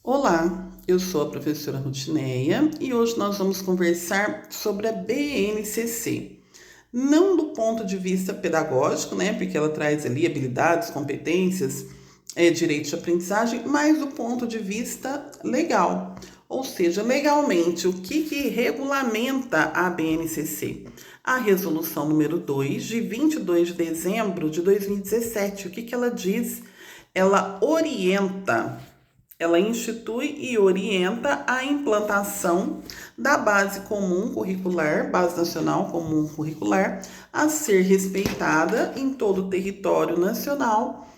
Olá, eu sou a professora Rutineia e hoje nós vamos conversar sobre a BNCC. Não do ponto de vista pedagógico, né, porque ela traz ali habilidades, competências, direitos de aprendizagem, mas do ponto de vista legal. Ou seja, legalmente, o que regulamenta a BNCC? A resolução número 2, de 22 de dezembro de 2017. O que ela diz? Ela orienta, ela institui e orienta a implantação da base comum curricular, base nacional comum curricular, a ser respeitada em todo o território nacional,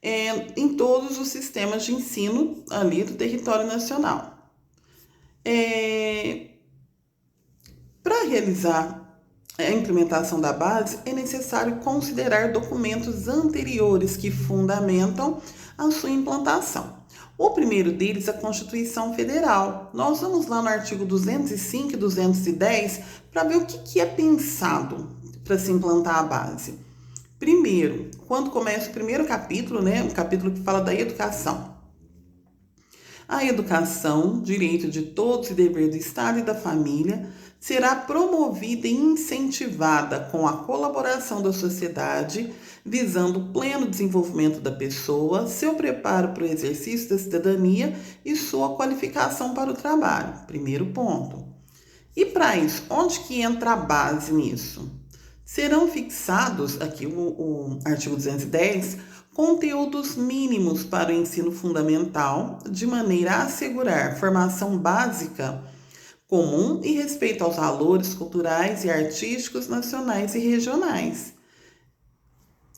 em todos os sistemas de ensino ali do território nacional. Para realizar a implementação da base, é necessário considerar documentos anteriores que fundamentam a sua implantação. O primeiro deles é a Constituição Federal. Nós vamos lá no artigo 205 e 210 para ver o que é pensado para se implantar a base. Primeiro, quando começa o primeiro capítulo, né, o capítulo que fala da educação. A educação, direito de todos e dever do Estado e da família, será promovida e incentivada com a colaboração da sociedade, visando o pleno desenvolvimento da pessoa, seu preparo para o exercício da cidadania e sua qualificação para o trabalho. Primeiro ponto. E para isso, onde que entra a base nisso? Serão fixados, aqui o artigo 210, conteúdos mínimos para o ensino fundamental, de maneira a assegurar formação básica comum e respeito aos valores culturais e artísticos nacionais e regionais.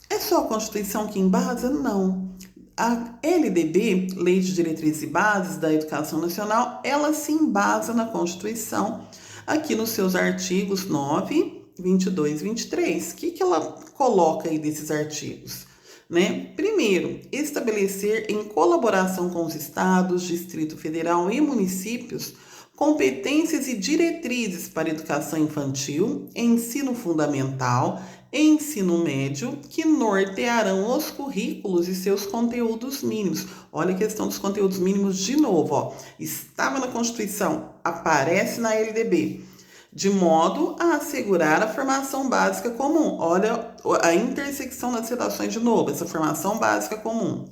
É só a Constituição que embasa? Não. A LDB, Lei de Diretrizes e Bases da Educação Nacional, ela se embasa na Constituição, aqui nos seus artigos 9, 22 e 23. O que ela coloca aí desses artigos? Né? Primeiro, estabelecer em colaboração com os estados, Distrito Federal e municípios competências e diretrizes para educação infantil, ensino fundamental e ensino médio que nortearão os currículos e seus conteúdos mínimos. Olha a questão dos conteúdos mínimos de novo, ó. Estava na Constituição, aparece na LDB. De modo a assegurar a formação básica comum. Olha a intersecção das redações de novo, essa formação básica comum.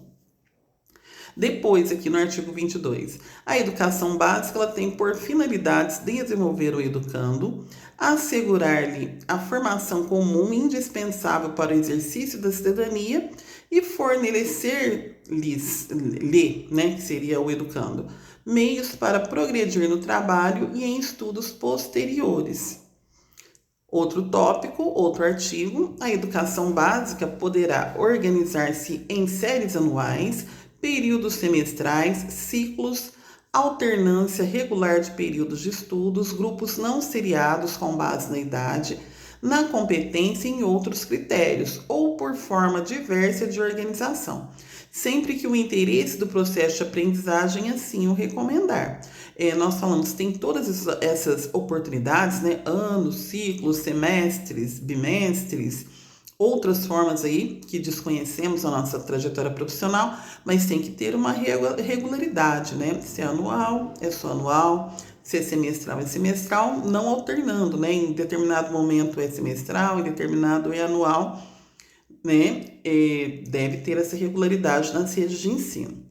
Depois, aqui no artigo 22, a educação básica ela tem por finalidades desenvolver o educando, assegurar-lhe a formação comum indispensável para o exercício da cidadania e fornecer-lhe, né, que seria o educando, meios para progredir no trabalho e em estudos posteriores. Outro tópico, outro artigo, a educação básica poderá organizar-se em séries anuais, períodos semestrais, ciclos, alternância regular de períodos de estudos, grupos não seriados com base na idade, na competência e em outros critérios, ou por forma diversa de organização, sempre que o interesse do processo de aprendizagem assim o recomendar. Nós falamos, tem todas essas oportunidades, né? Anos, ciclos, semestres, bimestres, outras formas aí que desconhecemos na nossa trajetória profissional, mas tem que ter uma regularidade, né? Se é anual, é só anual, se é semestral, não alternando, né? Em determinado momento é semestral, em determinado é anual, né? Deve ter essa regularidade nas redes de ensino.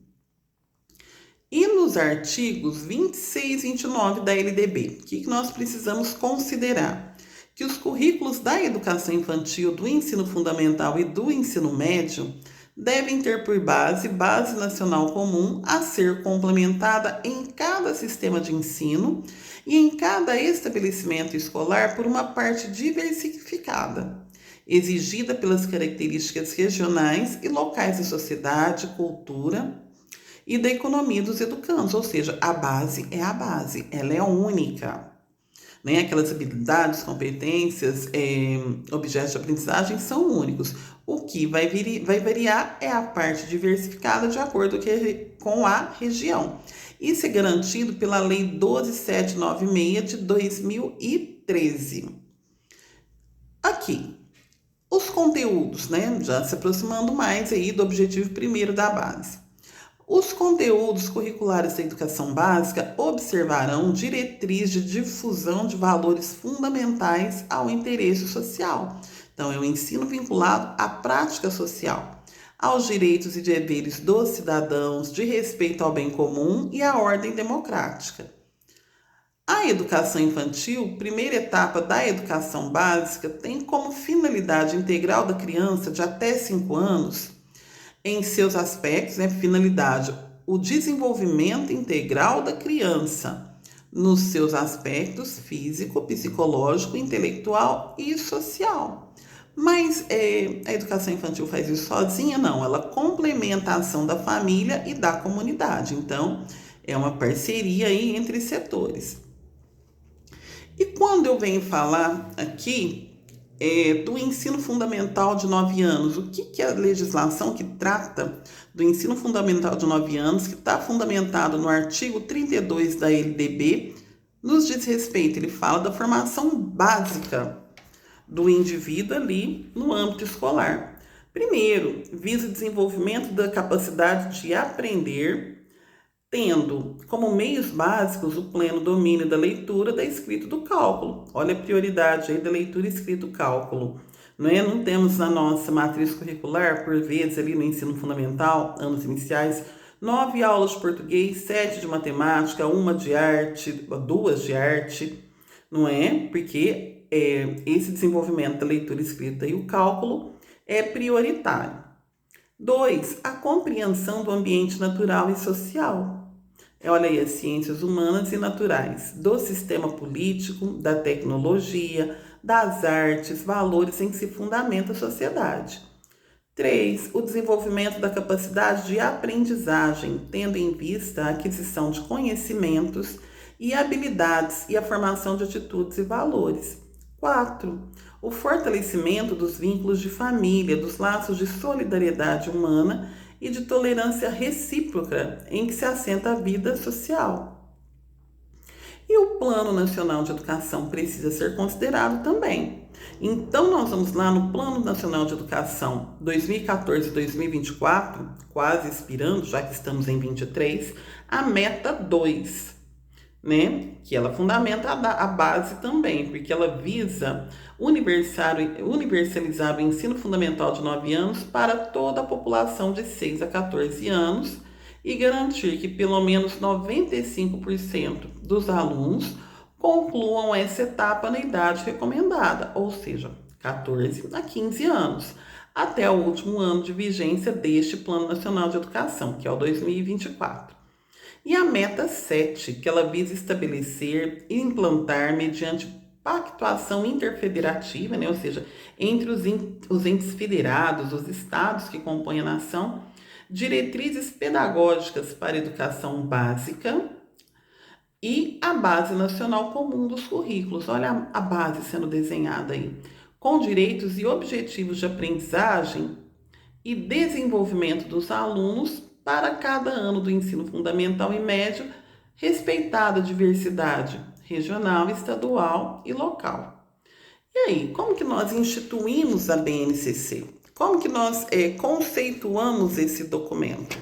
E nos artigos 26 e 29 da LDB, o que nós precisamos considerar? Que os currículos da educação infantil, do ensino fundamental e do ensino médio devem ter por base nacional comum a ser complementada em cada sistema de ensino e em cada estabelecimento escolar por uma parte diversificada, exigida pelas características regionais e locais da sociedade, cultura e da economia dos educandos, ou seja, a base é a base, ela é única. Né? Aquelas habilidades, competências, objetos de aprendizagem são únicos. O que vai variar é a parte diversificada de acordo com a região. Isso é garantido pela Lei 12796 de 2013. Aqui, os conteúdos, né? Já se aproximando mais aí do objetivo primeiro da base. Os conteúdos curriculares da educação básica observarão diretriz de difusão de valores fundamentais ao interesse social. Então, é o ensino vinculado à prática social, aos direitos e deveres dos cidadãos, de respeito ao bem comum e à ordem democrática. A educação infantil, primeira etapa da educação básica, tem como finalidade integral da criança de até 5 anos, em seus aspectos, finalidade, o desenvolvimento integral da criança, nos seus aspectos físico, psicológico, intelectual e social. Mas a educação infantil faz isso sozinha? Não, ela complementa a ação da família e da comunidade. Então, é uma parceria aí entre setores. E quando eu venho falar aqui do ensino fundamental de 9 anos, o que é a legislação que trata do ensino fundamental de 9 anos, que está fundamentado no artigo 32 da LDB, nos diz respeito? Ele fala da formação básica do indivíduo ali no âmbito escolar. Primeiro, visa o desenvolvimento da capacidade de aprender, tendo como meios básicos o pleno domínio da leitura, da escrita e do cálculo. Olha a prioridade aí da leitura, escrita e cálculo. Não temos na nossa matriz curricular, por vezes ali no ensino fundamental, anos iniciais, 9 aulas de português, 7 de matemática, 1 de arte, 2 de arte, Porque esse desenvolvimento da leitura, escrita e o cálculo é prioritário. 2. A compreensão do ambiente natural e social. Olha aí, as ciências humanas e naturais, do sistema político, da tecnologia, das artes, valores em que se fundamenta a sociedade. 3. O desenvolvimento da capacidade de aprendizagem, tendo em vista a aquisição de conhecimentos e habilidades e a formação de atitudes e valores. 4. O fortalecimento dos vínculos de família, dos laços de solidariedade humana e de tolerância recíproca em que se assenta a vida social. E o Plano Nacional de Educação precisa ser considerado também. Então, nós vamos lá no Plano Nacional de Educação 2014-2024, quase expirando, já que estamos em 23, a meta 2, que ela fundamenta a base também, porque ela visa universalizar o ensino fundamental de 9 anos para toda a população de 6 a 14 anos e garantir que pelo menos 95% dos alunos concluam essa etapa na idade recomendada, ou seja, 14 a 15 anos, até o último ano de vigência deste Plano Nacional de Educação, que é o 2024. E a meta 7, que ela visa estabelecer e implantar mediante pactuação interfederativa, ou seja, entre os entes federados, os estados que compõem a nação, diretrizes pedagógicas para a educação básica e a base nacional comum dos currículos. Olha a base sendo desenhada aí, com direitos e objetivos de aprendizagem e desenvolvimento dos alunos para cada ano do ensino fundamental e médio, respeitada a diversidade regional, estadual e local. E aí, como que nós instituímos a BNCC? Como que nós conceituamos esse documento?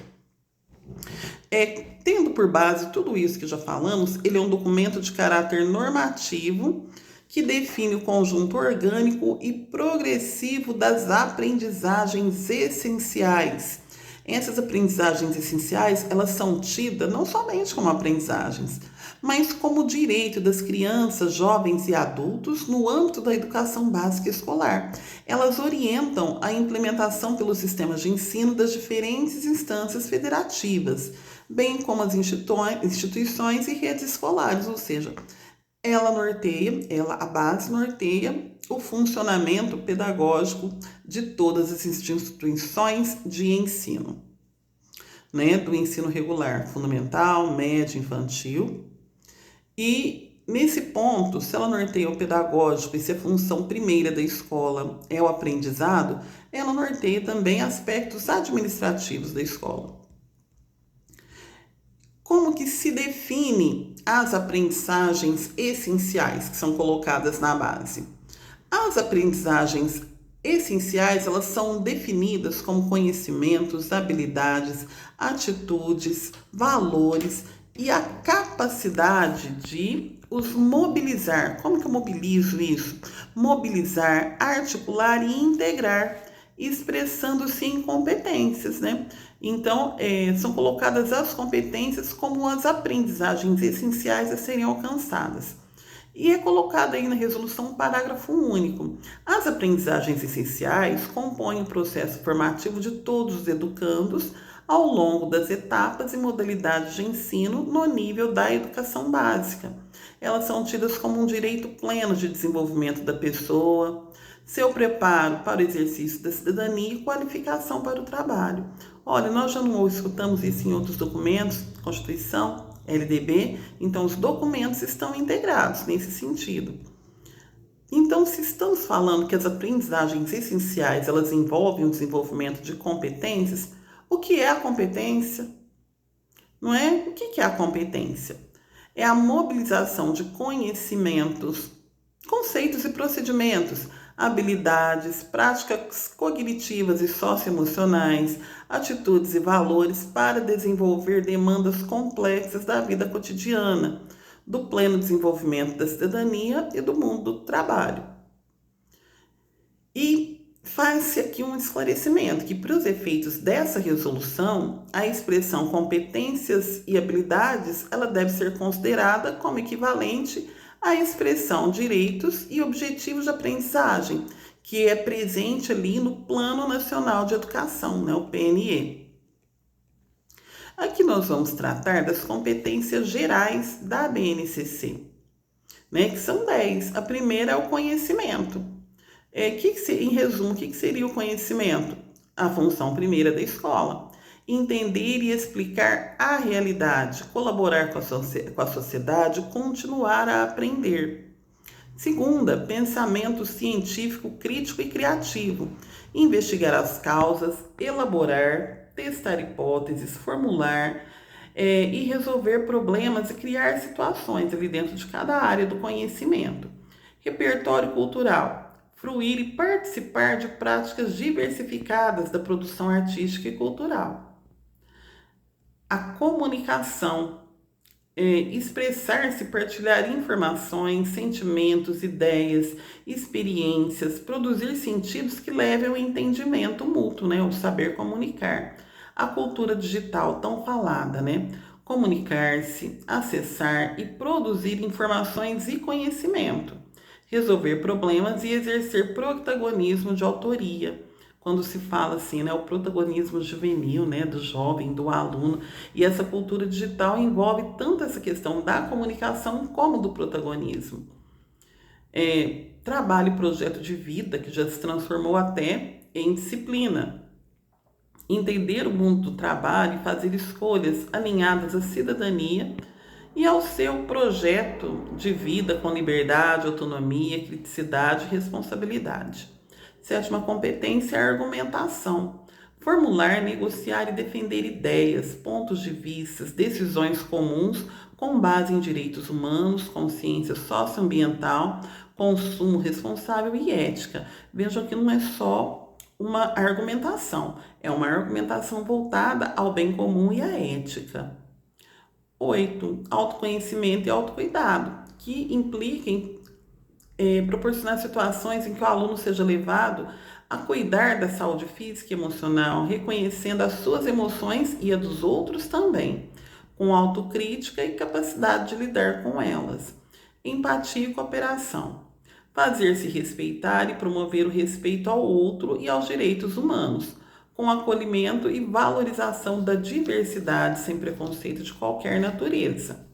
Tendo por base tudo isso que já falamos, ele é um documento de caráter normativo que define o conjunto orgânico e progressivo das aprendizagens essenciais. Essas aprendizagens essenciais, elas são tidas não somente como aprendizagens, mas como direito das crianças, jovens e adultos no âmbito da educação básica escolar. Elas orientam a implementação pelos sistemas de ensino das diferentes instâncias federativas, bem como as instituições e redes escolares, ou seja, a base norteia o funcionamento pedagógico de todas as instituições de ensino, do ensino regular, fundamental, médio, infantil. E nesse ponto, se ela norteia o pedagógico e se a função primeira da escola é o aprendizado, ela norteia também aspectos administrativos da escola. Como que se define as aprendizagens essenciais que são colocadas na base? As aprendizagens essenciais, elas são definidas como conhecimentos, habilidades, atitudes, valores e a capacidade de os mobilizar. Como que eu mobilizo isso? Mobilizar, articular e integrar, expressando-se em competências, né? Então, são colocadas as competências como as aprendizagens essenciais a serem alcançadas. E é colocado aí na resolução um parágrafo único. As aprendizagens essenciais compõem o processo formativo de todos os educandos ao longo das etapas e modalidades de ensino no nível da educação básica. Elas são tidas como um direito pleno de desenvolvimento da pessoa, seu preparo para o exercício da cidadania e qualificação para o trabalho. Olha, nós já não escutamos isso em outros documentos, Constituição, LDB, então os documentos estão integrados nesse sentido. Então, se estamos falando que as aprendizagens essenciais, elas envolvem o desenvolvimento de competências, o que é a competência? Não é? O que é a competência? É a mobilização de conhecimentos, conceitos e procedimentos, habilidades, práticas cognitivas e socioemocionais, atitudes e valores para desenvolver demandas complexas da vida cotidiana, do pleno desenvolvimento da cidadania e do mundo do trabalho. E faz-se aqui um esclarecimento que, para os efeitos dessa resolução, a expressão competências e habilidades, ela deve ser considerada como equivalente à expressão direitos e objetivos de aprendizagem, que é presente ali no Plano Nacional de Educação, né, o PNE. Aqui nós vamos tratar das competências gerais da BNCC, né, que são 10. A primeira é o conhecimento. Em resumo, o que seria o conhecimento? A função primeira da escola. Entender e explicar a realidade, colaborar com a sociedade, continuar a aprender. Segunda, pensamento científico, crítico e criativo. Investigar as causas, elaborar, testar hipóteses, formular e resolver problemas e criar situações ali dentro de cada área do conhecimento. Repertório cultural. Fruir e participar de práticas diversificadas da produção artística e cultural. A comunicação, expressar-se, partilhar informações, sentimentos, ideias, experiências, produzir sentidos que levem ao entendimento mútuo, né? O saber comunicar. A cultura digital tão falada, né? Comunicar-se, acessar e produzir informações e conhecimento. Resolver problemas e exercer protagonismo de autoria. Quando se fala assim, né, o protagonismo juvenil, né, do jovem, do aluno, e essa cultura digital envolve tanto essa questão da comunicação como do protagonismo. Trabalho e projeto de vida, que já se transformou até em disciplina. Entender o mundo do trabalho e fazer escolhas alinhadas à cidadania e ao seu projeto de vida com liberdade, autonomia, criticidade e responsabilidade. Sétima competência é a argumentação. Formular, negociar e defender ideias, pontos de vista, decisões comuns com base em direitos humanos, consciência socioambiental, consumo responsável e ética. Vejam que não é só uma argumentação, é uma argumentação voltada ao bem comum e à ética. 8. Autoconhecimento e autocuidado, que implica em proporcionar situações em que o aluno seja levado a cuidar da saúde física e emocional, reconhecendo as suas emoções e a dos outros também, com autocrítica e capacidade de lidar com elas. Empatia e cooperação. Fazer-se respeitar e promover o respeito ao outro e aos direitos humanos, com acolhimento e valorização da diversidade sem preconceito de qualquer natureza.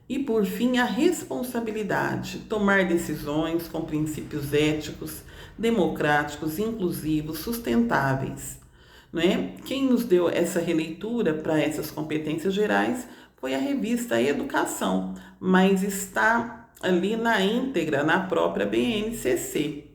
E, por fim, a responsabilidade, tomar decisões com princípios éticos, democráticos, inclusivos, sustentáveis. Não é? Quem nos deu essa releitura para essas competências gerais foi a revista Educação, mas está ali na íntegra, na própria BNCC.